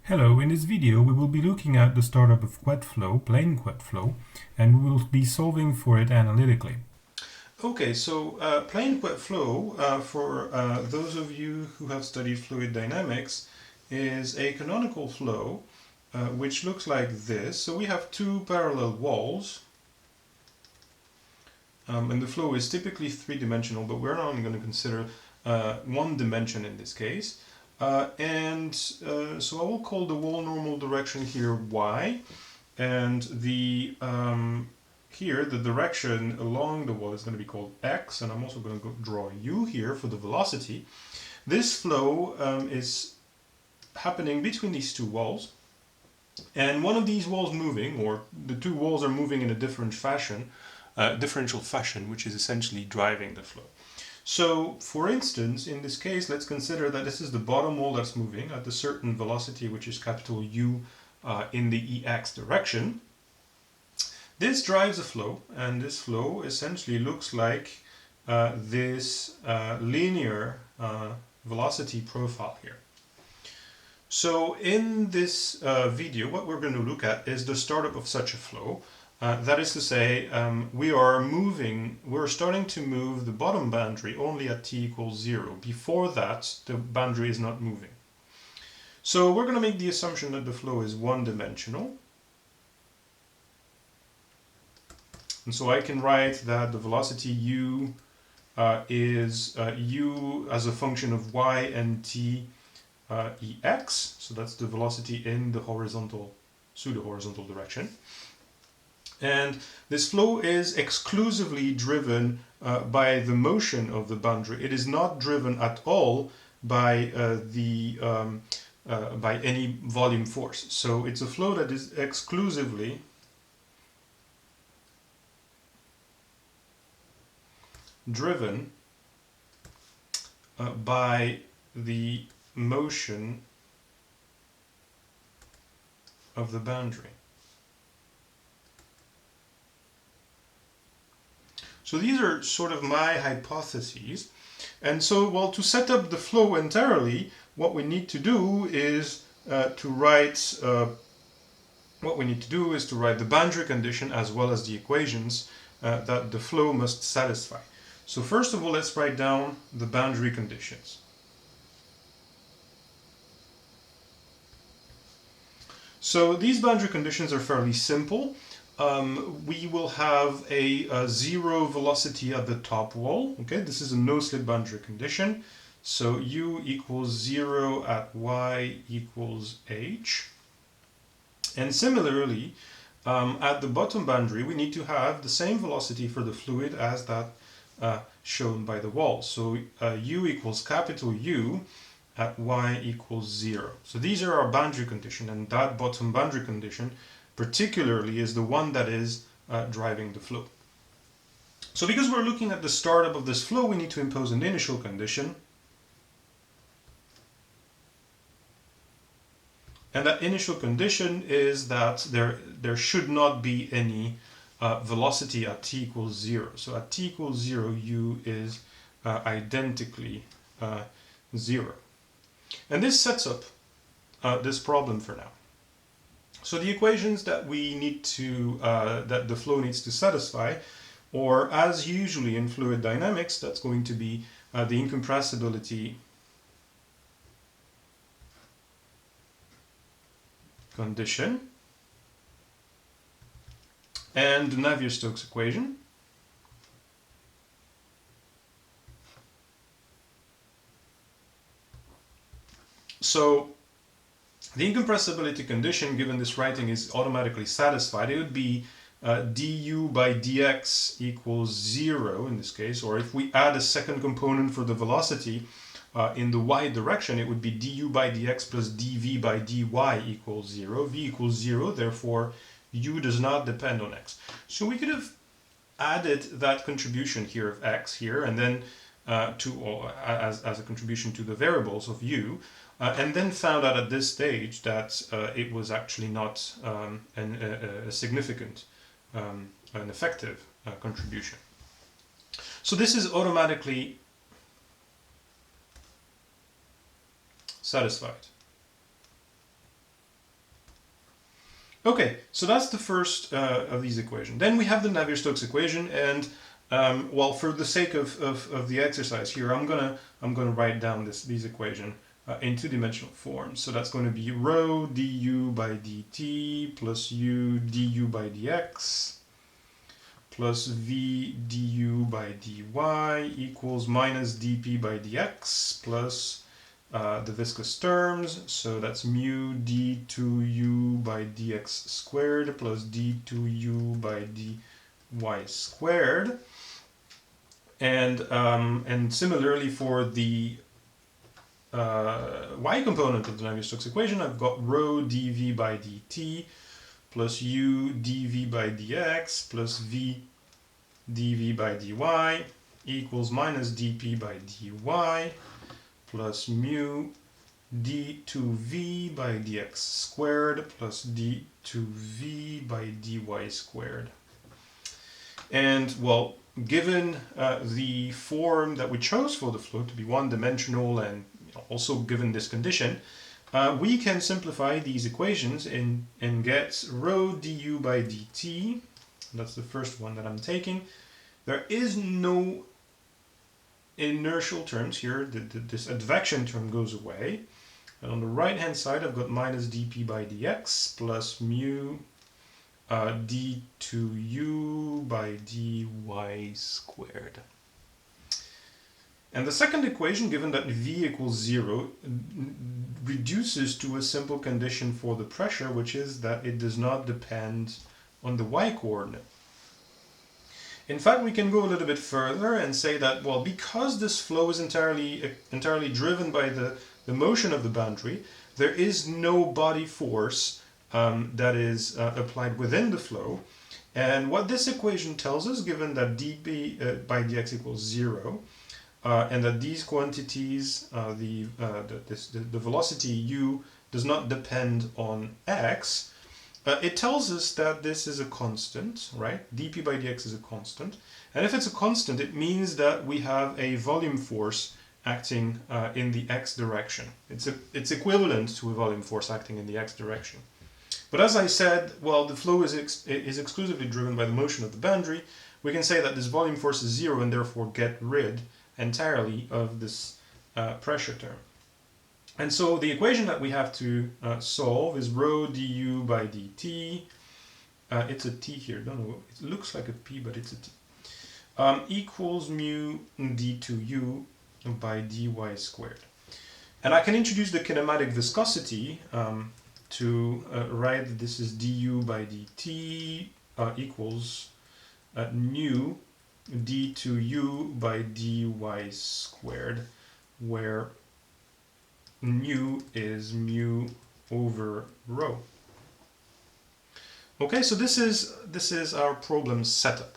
Hello, in this video we will be looking at the startup of Couette flow, plain Couette flow, and we will be solving for it analytically. Okay, so plain Couette flow, for those of you who have studied fluid dynamics, is a canonical flow which looks like this. So we have two parallel walls, and the flow is typically three-dimensional, but we're only going to consider one dimension in this case. So I will call the wall normal direction here y, and here the direction along the wall is going to be called x, and I'm also going to draw u here for the velocity. This flow is happening between these two walls, and one of these walls moving, or the two walls are moving in a different fashion, differential fashion, which is essentially driving the flow. So, for instance, in this case, let's consider that this is the bottom wall that's moving at a certain velocity, which is capital U in the EX direction. This drives a flow, and this flow essentially looks like this linear velocity profile here. So in this video, what we're going to look at is the startup of such a flow. That is to say, we're starting to move the bottom boundary only at t equals 0. Before that, the boundary is not moving. So we're going to make the assumption that the flow is one-dimensional. And so I can write that the velocity u is u as a function of y and t ex. So that's the velocity in the horizontal, pseudo-horizontal direction. And this flow is exclusively driven by the motion of the boundary. It is not driven at all by by any volume force. So it's a flow that is exclusively driven by the motion of the boundary. So these are sort of my hypotheses. And so, well, to set up the flow entirely, what we need to do is to write the boundary condition as well as the equations that the flow must satisfy. So first of all, let's write down the boundary conditions. So these boundary conditions are fairly simple. We will have a zero velocity at the top wall. Okay, this is a no-slip boundary condition. So u equals 0 at y equals h. And similarly, at the bottom boundary, we need to have the same velocity for the fluid as that shown by the wall. So u equals capital U at y equals 0. So these are our boundary condition, and that bottom boundary condition particularly is the one that is driving the flow. So because we're looking at the startup of this flow, we need to impose an initial condition. And that initial condition is that there should not be any velocity at t equals 0. So at t equals 0, u is identically 0. And this sets up this problem for now. So the equations that we need to, that the flow needs to satisfy, or as usually in fluid dynamics, that's going to be the incompressibility condition and the Navier-Stokes equation. So the incompressibility condition, given this writing, is automatically satisfied. It would be du by dx equals 0 in this case, or if we add a second component for the velocity in the y direction, it would be du by dx plus dv by dy equals 0. V equals 0, therefore u does not depend on x. So we could have added that contribution here of x here, and then as a contribution to the variables of u, and then found out at this stage that it was actually not a significant, an effective contribution. So this is automatically satisfied. Okay, so that's the first of these equations. Then we have the Navier-Stokes equation, and well, for the sake of the exercise here, I'm gonna write down these equation in two-dimensional form. So that's going to be rho du by dt plus u du by dx plus v du by dy equals minus dp by dx plus the viscous terms, so that's mu d2u by dx squared plus d2u by dy squared. And similarly for the y component of the Navier-Stokes equation, I've got rho dv by dt plus u dv by dx plus v dv by dy equals minus dp by dy plus mu d2v by dx squared plus d2v by dy squared. And well, given the form that we chose for the flow to be one-dimensional, and also given this condition, we can simplify these equations and get rho du by dt. That's the first one that I'm taking. There is no inertial terms here. This advection term goes away. And on the right hand side, I've got minus dp by dx plus mu d2u by dy squared. And the second equation, given that v equals 0, reduces to a simple condition for the pressure, which is that it does not depend on the y-coordinate. In fact, we can go a little bit further and say that, well, because this flow is entirely driven by the motion of the boundary, there is no body force that is applied within the flow. And what this equation tells us, given that dp by dx equals 0, and that these quantities, the velocity u does not depend on x, it tells us that this is a constant, right? dp by dx is a constant. And if it's a constant, it means that we have a volume force acting in the x direction. It's equivalent to a volume force acting in the x direction. But as I said, well, the flow is exclusively driven by the motion of the boundary. We can say that this volume force is 0 and therefore get rid entirely of this pressure term. And so the equation that we have to solve is rho du by dt. It's a t here, don't know, it looks like a p, but it's a t. Equals mu d2u by dy squared. And I can introduce the kinematic viscosity to write that this is du by dt equals mu d2u by dy squared, where nu is mu over rho. Okay, so this is our problem setup.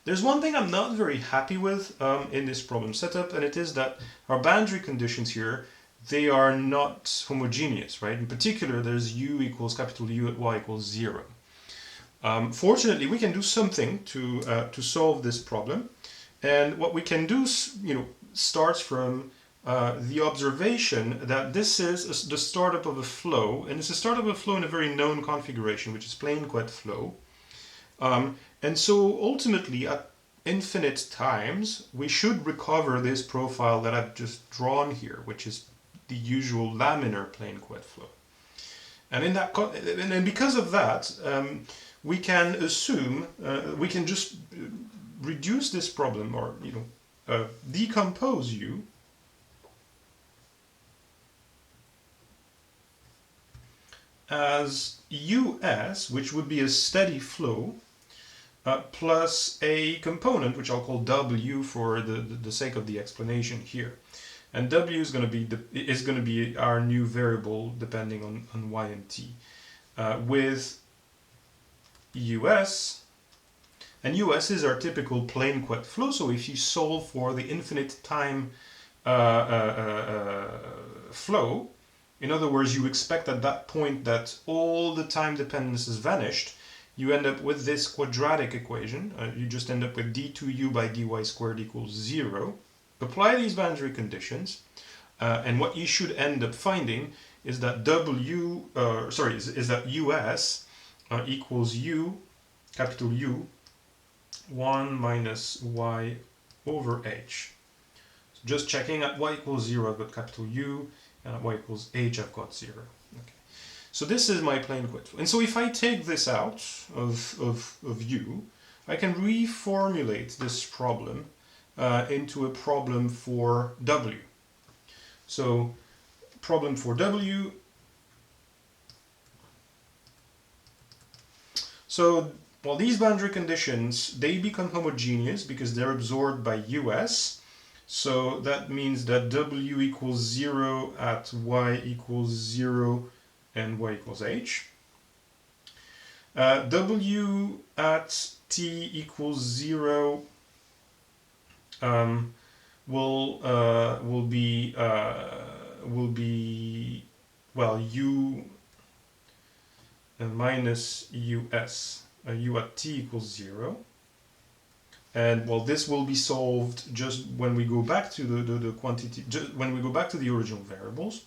There's one thing I'm not very happy with in this problem setup, and it is that our boundary conditions here, they are not homogeneous, right? In particular, there's u equals capital U at y equals 0. Fortunately, we can do something to solve this problem, and what we can do, starts from the observation that this is the startup of a flow, and it's a startup of a flow in a very known configuration, which is plane Couette flow. And so ultimately, at infinite times, we should recover this profile that I've just drawn here, which is the usual laminar plane Couette flow. And in that, and because of that, we can assume, we can just reduce this problem, or decompose u as us, which would be a steady flow, plus a component which I'll call w for the sake of the explanation here, and w is going to be our new variable depending on y and t, with us, and us is our typical plane Couette flow. So if you solve for the infinite time flow, in other words, you expect at that point that all the time dependence has vanished, you end up with this quadratic equation. You just end up with d2u by dy squared equals 0. Apply these boundary conditions, and what you should end up finding is that is that US equals U, capital U, 1 minus Y over H. So just checking at Y equals 0, I've got capital U, and at Y equals H, I've got 0. Okay. So this is my plane Couette flow. And so if I take this out of U, I can reformulate this problem into a problem for W. So problem for W. So, well, these boundary conditions, they become homogeneous because they're absorbed by US. So that means that W equals 0 at Y equals 0 and Y equals H. W at T equals 0 will be well, U minus US, U at T equals 0. And well, this will be solved just when we go back to the quantity, just when we go back to the original variables.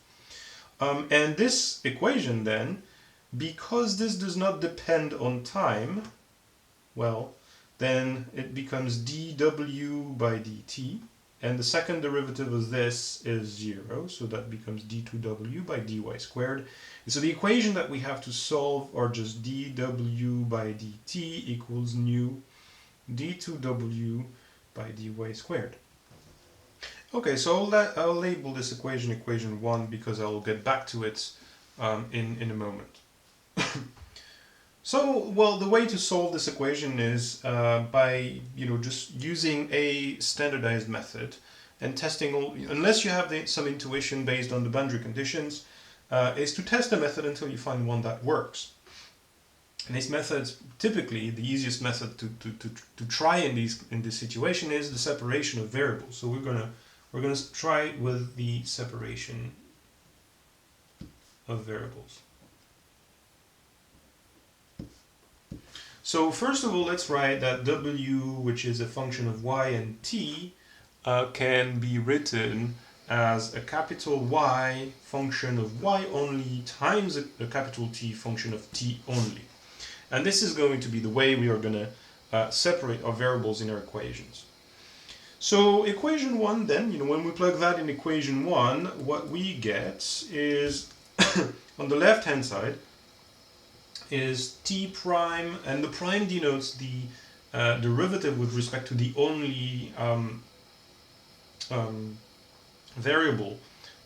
And this equation then, because this does not depend on time, well, then it becomes dw by dt, and the second derivative of this is 0, so that becomes d2w by dy squared. And so the equation that we have to solve are just dw by dt equals nu d2w by dy squared. Okay, so I'll label this equation equation 1 because I'll get back to it in a moment. So, well, the way to solve this equation is by, just using a standardized method and testing all, unless you have some intuition based on the boundary conditions, is to test a method until you find one that works. And this method, typically, the easiest method to try in this situation is the separation of variables. So we're gonna try with the separation of variables. So first of all, let's write that W, which is a function of y and t, can be written as a capital Y function of y only times a capital T function of t only. And this is going to be the way we are going to separate our variables in our equations. So equation 1 then, when we plug that in equation 1, what we get is, on the left hand side, is t prime, and the prime denotes the derivative with respect to the only variable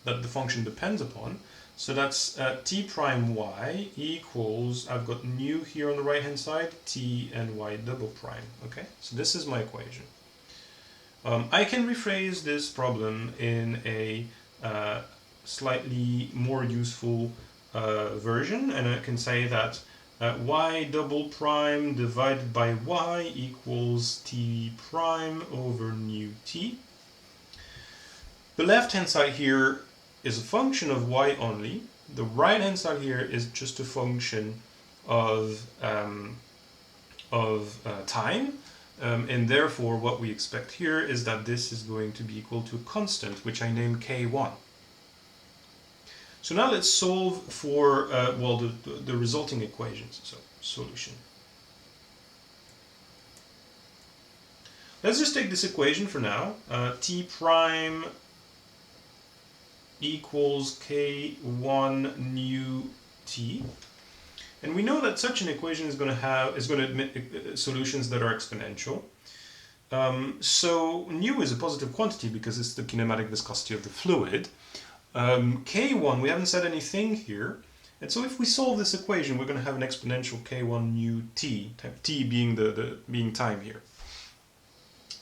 that the function depends upon. So that's t prime y equals, I've got nu here on the right hand side, t and y double prime. Okay, so this is my equation. I can rephrase this problem in a slightly more useful version, and I can say that y double prime divided by y equals t prime over nu t. The left hand side here is a function of y only. The right hand side here is just a function of time, and therefore what we expect here is that this is going to be equal to a constant, which I name k1. So now let's solve for the resulting equations. So solution. Let's just take this equation for now. T prime equals k1 nu t, and we know that such an equation is going to admit solutions that are exponential. So nu is a positive quantity because it's the kinematic viscosity of the fluid. K1, we haven't said anything here, and so if we solve this equation, we're going to have an exponential k1 nu t, t being being time here.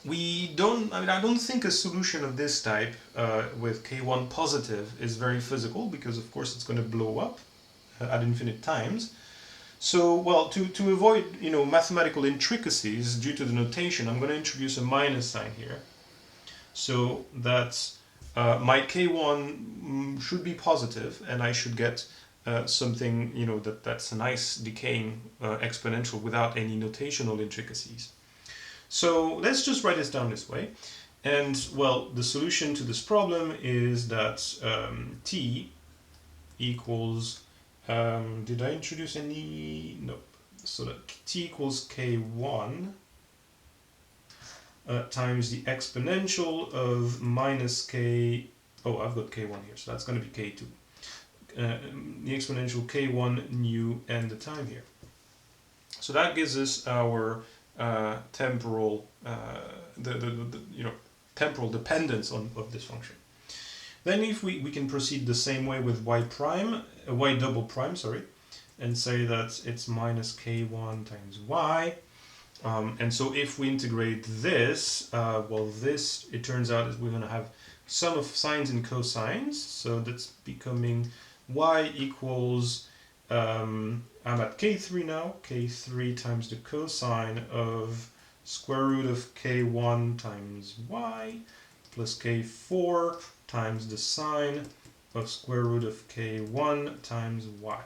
I don't think a solution of this type with k1 positive is very physical, because of course it's going to blow up at infinite times. So, well, to avoid mathematical intricacies due to the notation, I'm going to introduce a minus sign here, so that my k1 should be positive, and I should get something that's a nice decaying exponential without any notational intricacies. So let's just write this down this way, and well, the solution to this problem is that t equals, did I introduce any? Nope. So that t equals k1 times the exponential of minus k, oh, I've got k1 here, so that's going to be k2. The exponential k1 nu and the time here. So that gives us our temporal, temporal dependence of this function. Then if we can proceed the same way with y prime, y double prime, sorry, and say that it's minus k1 times y. And so if we integrate this, well, this, it turns out is we're going to have sum of sines and cosines. So that's becoming y equals, I'm at k3 now, k3 times the cosine of square root of k1 times y plus k4 times the sine of square root of k1 times y.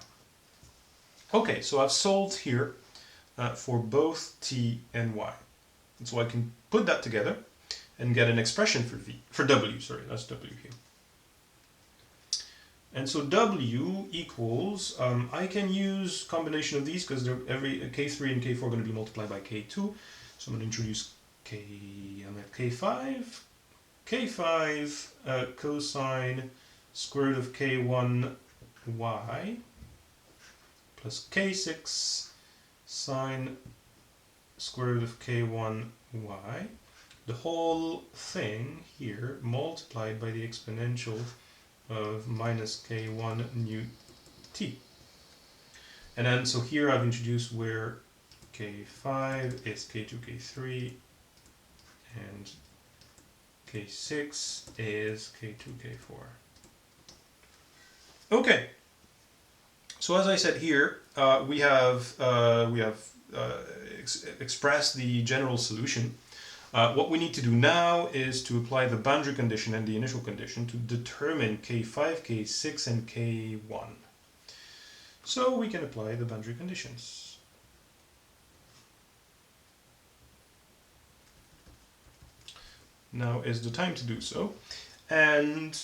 Okay, so I've solved here for both t and y. And so I can put that together and get an expression for w, sorry, that's w here. And so w equals, I can use combination of these because every k3 and k4 are going to be multiplied by k2. So I'm going to introduce I'm at k5, cosine square root of k1 y plus k6 sine square root of k1 y, the whole thing here multiplied by the exponential of minus k1 nu t. And then so here I've introduced where k5 is k2, k3, and k6 is k2, k4. Okay. So as I said here, we have expressed the general solution. What we need to do now is to apply the boundary condition and the initial condition to determine k5, k6, and k1. So we can apply the boundary conditions. Now is the time to do so. And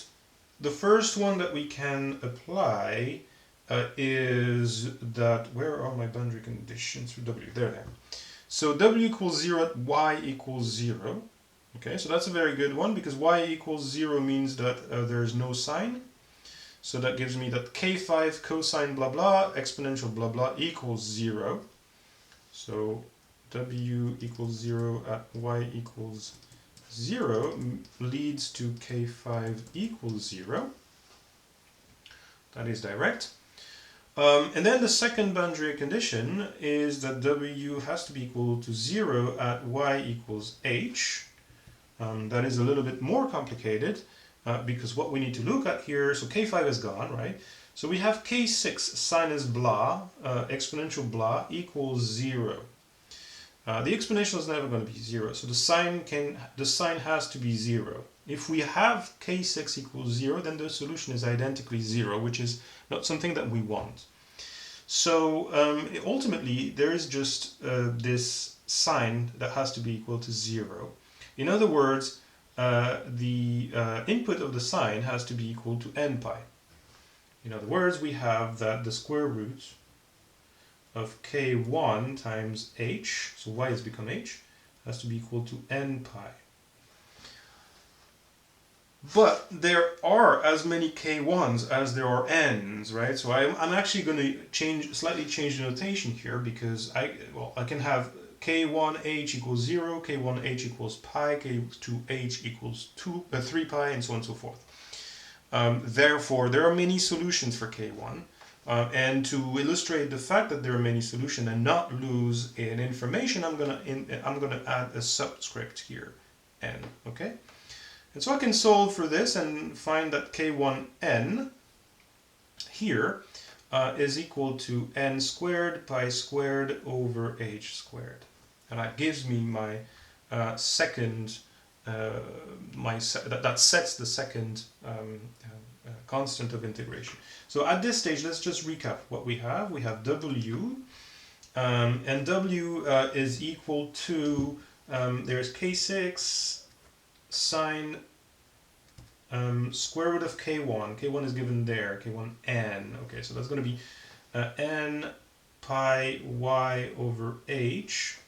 the first one that we can apply is that, where are my boundary conditions for w? There they are. So w equals 0 at y equals 0. Okay, so that's a very good one because y equals 0 means that there is no sign. So that gives me that k5 cosine blah blah exponential blah blah equals 0. So w equals 0 at y equals 0 leads to k5 equals 0. That is direct. And then the second boundary condition is that w has to be equal to 0 at y equals h. That is a little bit more complicated because what we need to look at here, so k5 is gone, right? So we have k6 sinus blah, exponential blah equals 0. The exponential is never going to be 0, so the sign has to be 0. If we have k6 equals 0, then the solution is identically 0, which is not something that we want. So ultimately, there is just this sign that has to be equal to 0. In other words, the input of the sign has to be equal to n pi. In other words, we have that the square root of k1 times h, so y has become h, has to be equal to n pi. But there are as many k1s as there are n's, right? So I'm actually going to slightly change the notation here because I can have k1h equals 0, k1h equals pi, k2h equals 3 pi, and so on and so forth. Therefore, there are many solutions for k1. And to illustrate the fact that there are many solutions and not lose in information, I'm gonna add a subscript here, n. Okay. And so I can solve for this and find that k1n here is equal to n squared pi squared over h squared. And that gives me my second, that sets the second constant of integration. So at this stage, let's just recap what we have. We have w, and w is equal to, there's k6 sine square root of k1. K1 is given there, k1n. Okay, so that's going to be n pi y over h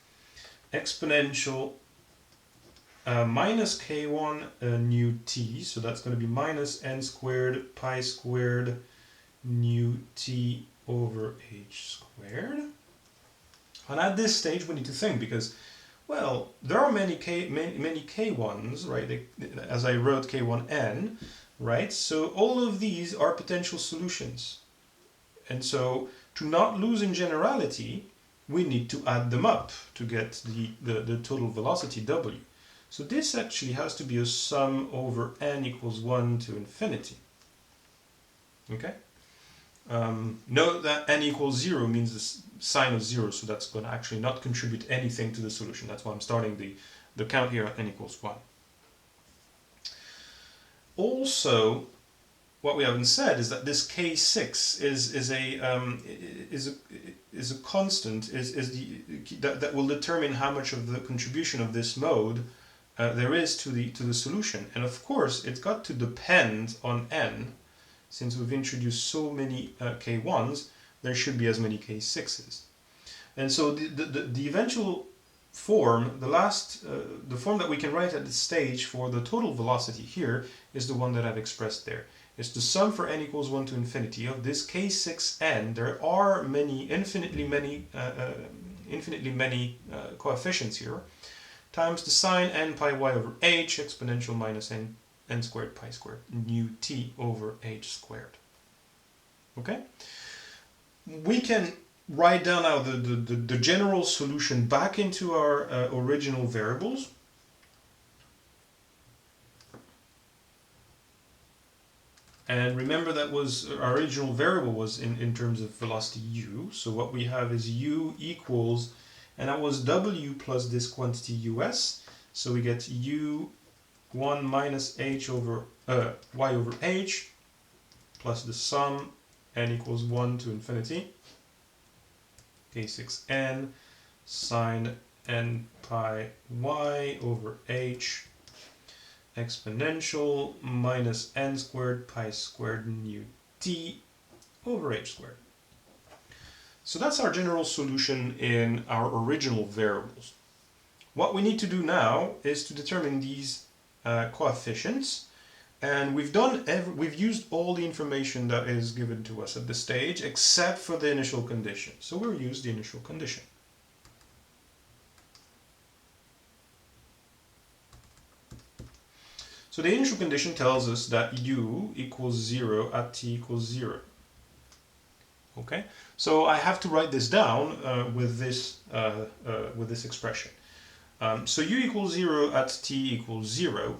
exponential minus k1 nu t. So that's going to be minus n squared pi squared nu t over h squared. And at this stage we need to think, because, well, there are many k1s, right? As I wrote k1n, right? So all of these are potential solutions. And so to not lose in generality, we need to add them up to get the total velocity w. So this actually has to be a sum over n equals 1 to infinity. Okay? Note that n equals 0 means the sign of 0, so that's going to actually not contribute anything to the solution. That's why I'm starting the count here at n equals 1. Also, what we haven't said is that this k6 is a constant, that will determine how much of the contribution of this mode there is to the solution. And of course, it's got to depend on n. Since we've introduced so many k1s, there should be as many k6s. And so the eventual form, the form that we can write at this stage for the total velocity here is the one that I've expressed there. It's the sum for n equals 1 to infinity of this k6n. There are infinitely many coefficients here, times the sine n pi y over h exponential minus n squared pi squared nu t over h squared. Okay? We can write down now the general solution back into our original variables. And remember that our original variable was in terms of velocity u. So what we have is u equals, and that was w plus this quantity us. So we get u1 minus h over y over h plus the sum n equals 1 to infinity k6n sine n pi y over h exponential minus n squared pi squared nu t over h squared. So that's our general solution in our original variables. What we need to do now is to determine these coefficients, and we've used all the information that is given to us at this stage except for the initial condition. So we'll use the initial condition. So the initial condition tells us that u equals 0 at t equals 0. Okay, so I have to write this down with this expression. So u equals 0 at t equals 0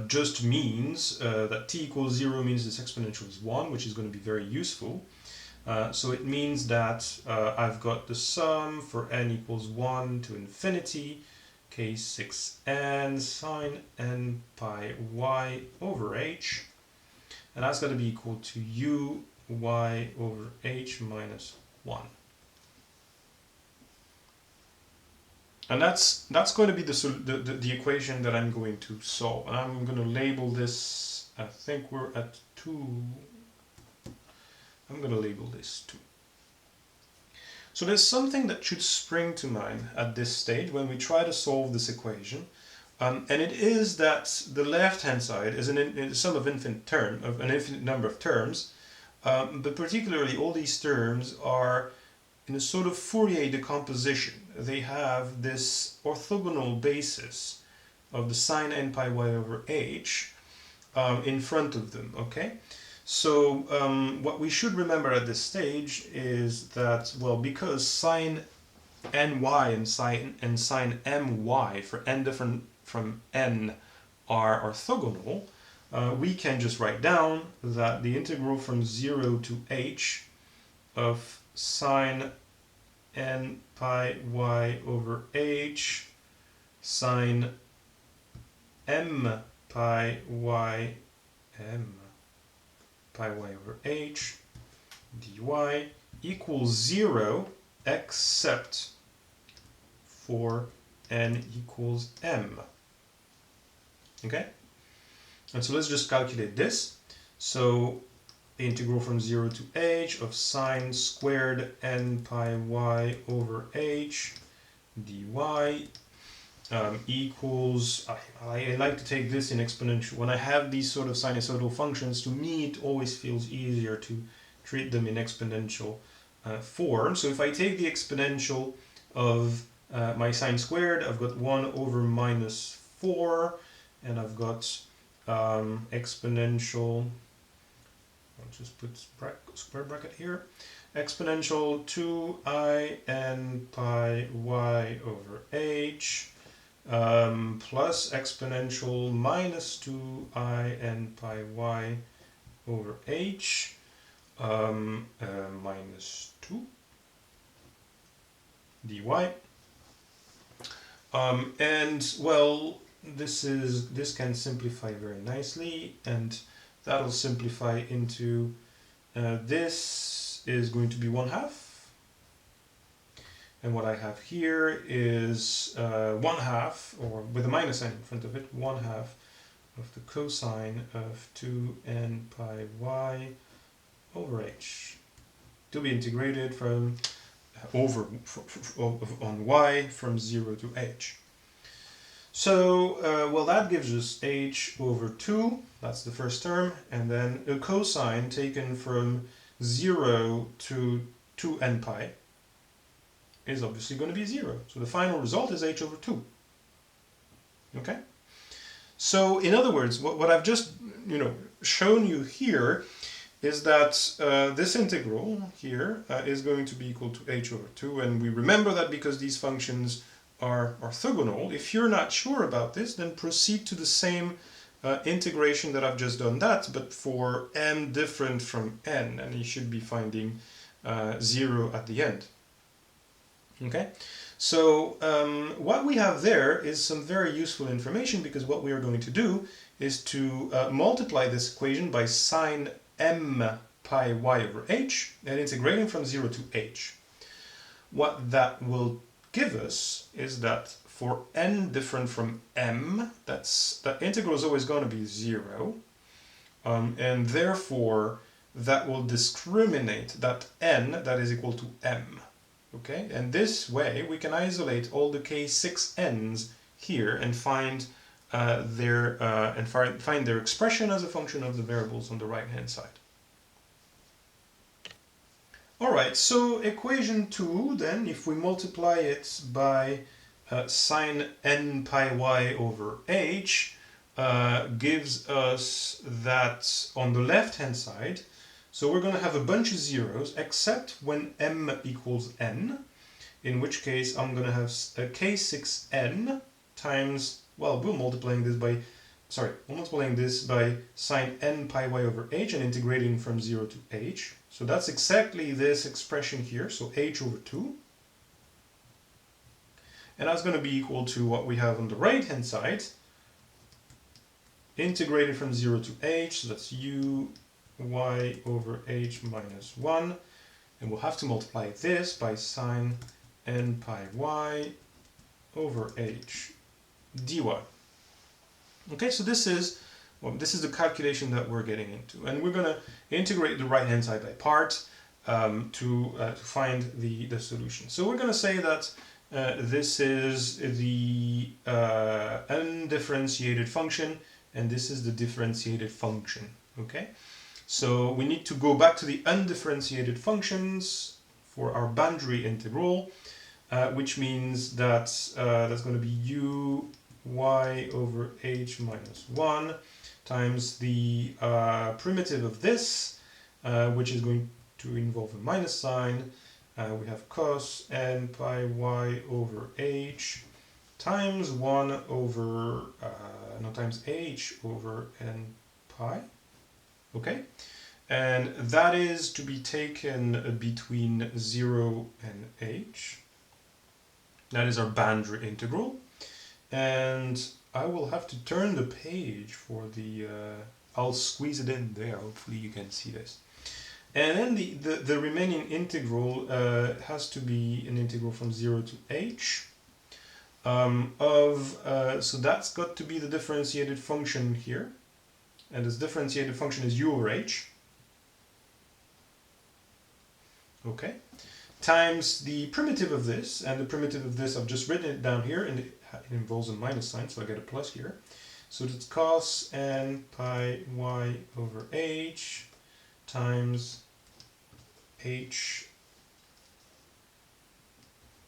just means that t equals 0 means this exponential is 1, which is going to be very useful. So it means that I've got the sum for n equals 1 to infinity k6n sine n pi y over h, and that's going to be equal to u y over h minus 1. And that's going to be the equation that I'm going to solve. And I'm going to label this, I think we're at 2. I'm going to label this 2. So there's something that should spring to mind at this stage when we try to solve this equation. And it is that the left-hand side is a sum of an infinite number of terms. But particularly all these terms are in a sort of Fourier decomposition. They have this orthogonal basis of the sine n pi y over h in front of them, okay? So what we should remember at this stage is that, well, because sine ny and sine my for n different from n are orthogonal, we can just write down that the integral from 0 to h of sine n pi y over h sine m pi y over h dy equals 0 except for n equals m. Okay? And so let's just calculate this. So the integral from 0 to h of sine squared n pi y over h dy equals, I like to take this in exponential. When I have these sort of sinusoidal functions, to me it always feels easier to treat them in exponential form. So if I take the exponential of my sine squared, I've got 1 over minus 4, and I've got exponential, I'll just put square bracket here, exponential 2i n pi y over h plus exponential minus 2i n pi y over h minus 2 dy. And well, this can simplify very nicely, and that'll simplify into this is going to be 1/2, and what I have here is 1/2, or with a minus n in front of it, 1/2 of the cosine of 2n pi y over h, to be integrated from on y from 0 to h. So, well, that gives us h over 2, that's the first term, and then a cosine taken from 0 to 2n pi is obviously going to be 0. So the final result is h over 2. Okay? So, in other words, what I've just shown you here is that this integral here is going to be equal to h over 2, and we remember that because these functions are orthogonal. If you're not sure about this, then proceed to the same integration that I've just done but for m different from n, and you should be finding 0 at the end. Okay, so what we have there is some very useful information, because what we are going to do is to multiply this equation by sine m pi y over h and integrating from 0 to h. What that will give us is that for n different from m, that integral is always going to be 0, and therefore that will discriminate that n that is equal to m. Okay, and this way we can isolate all the k6n's here and find their expression as a function of the variables on the right hand side. Alright, so equation 2, then, if we multiply it by sine n pi y over h, gives us that on the left hand side. So we're going to have a bunch of zeros, except when m equals n, in which case I'm going to have a k6n times, well, we're multiplying this by sine n pi y over h and integrating from 0 to h. So that's exactly this expression here, so h over 2. And that's going to be equal to what we have on the right hand side, integrated from 0 to h, so that's u y over h minus 1, and we'll have to multiply this by sine n pi y over h dy. Okay, so this is the calculation that we're getting into, and we're going to integrate the right hand side by part to find the solution. So we're going to say that this is the undifferentiated function, and this is the differentiated function. Okay, so we need to go back to the undifferentiated functions for our boundary integral, which means that that's going to be u y over h minus 1 times the primitive of this, which is going to involve a minus sign. We have cos n pi y over h times 1 over, times h over n pi. Okay, and that is to be taken between 0 and h. That is our boundary integral. And I will have to turn the page for the, I'll squeeze it in there, hopefully you can see this. And then the remaining integral has to be an integral from 0 to h so that's got to be the differentiated function here. and this differentiated function is u over h, okay, times the primitive of this, and the primitive of this, I've just written it down here, and it involves a minus sign, so I get a plus here. So it's cos n pi y over h times h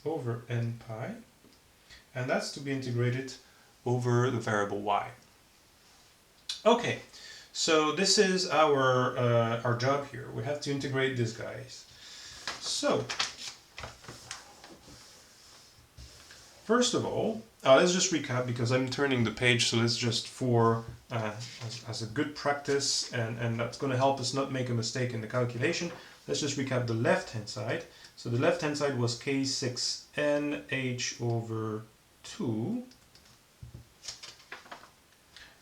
over n pi, and that's to be integrated over the variable y. Okay, so this is our job here. We have to integrate these guys. So, first of all, let's just recap because I'm turning the page, so let's just as a good practice, and that's going to help us not make a mistake in the calculation. Let's just recap the left-hand side. So the left-hand side was k6n h over 2.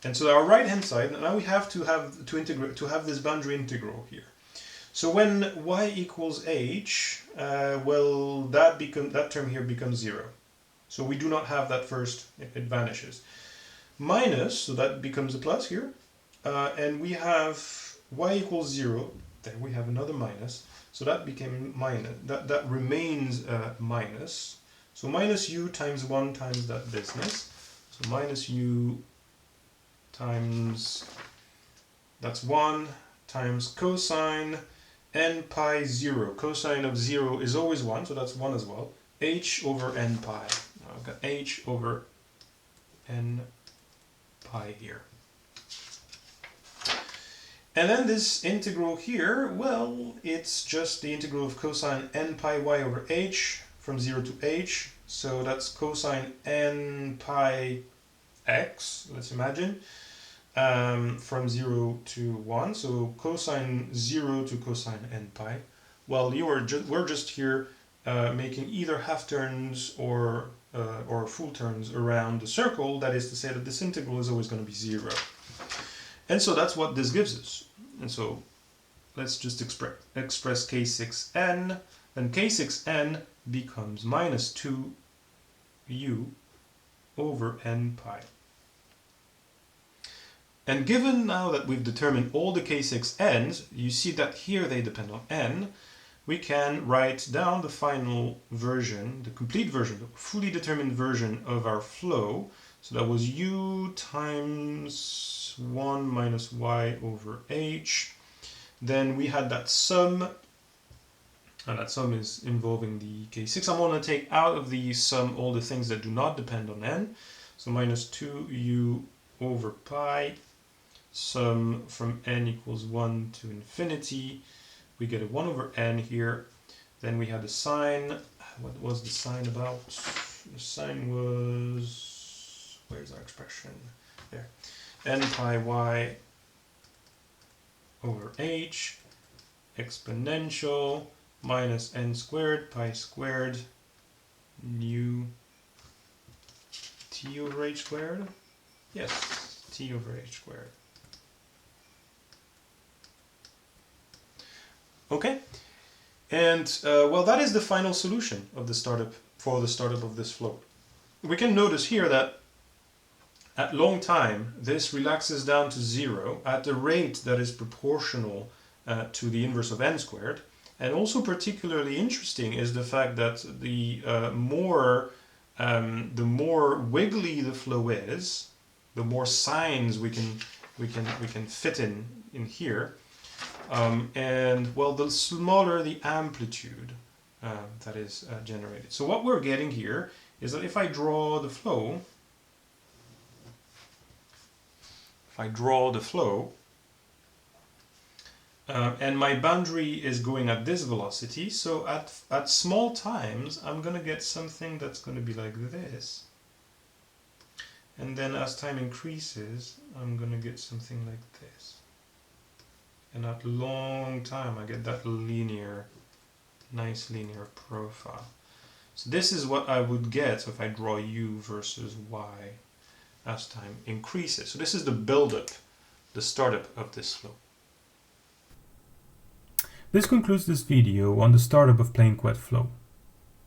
And so our right-hand side, now we have to have this boundary integral here. So when y equals h, well, that term here becomes 0. So we do not have that first, it vanishes. Minus, so that becomes a plus here. And we have y equals 0, then we have another minus. So that became minus, that remains minus. So minus u times 1 times that business. So minus u times, that's 1, times cosine n pi 0. Cosine of 0 is always 1, so that's 1 as well. H over n pi. Now I've got h over n pi here. And then this integral here, well, it's just the integral of cosine n pi y over h from 0 to h. So that's cosine n pi x, let's imagine, from 0 to 1. So cosine 0 to cosine n pi. Well, we're just here making either half turns or full turns around the circle. That is to say that this integral is always going to be 0. And so that's what this gives us. And so let's just express k6n. Then k6n becomes minus 2u over n pi. And given now that we've determined all the k6n's, you see that here they depend on n, we can write down the final version, the complete version, the fully determined version of our flow. So that was u times 1 minus y over h. Then we had that sum, and that sum is involving the k6. I'm going to take out of the sum all the things that do not depend on n. So minus 2u over pi, sum from n equals 1 to infinity. We get a 1 over n here. Then we had the sine. What was the sine about? The sine was, where's our expression? There. N pi y over h exponential minus n squared pi squared nu t over h squared. Yes, t over h squared. Okay, and well, that is the final solution of the startup of this flow. We can notice here that at long time this relaxes down to 0 at a rate that is proportional to the inverse of n squared. And also particularly interesting is the fact that the more wiggly the flow is, the more signs we can fit in here. And well, the smaller the amplitude that is generated. So what we're getting here is that if I draw the flow, and my boundary is going at this velocity, so at small times I'm going to get something that's going to be like this. And then as time increases, I'm going to get something like this. And at long time I get that nice linear profile. So this is what I would get if I draw u versus y as time increases. So this is the build-up, the startup of this flow. This concludes this video on the startup of plane Couette flow.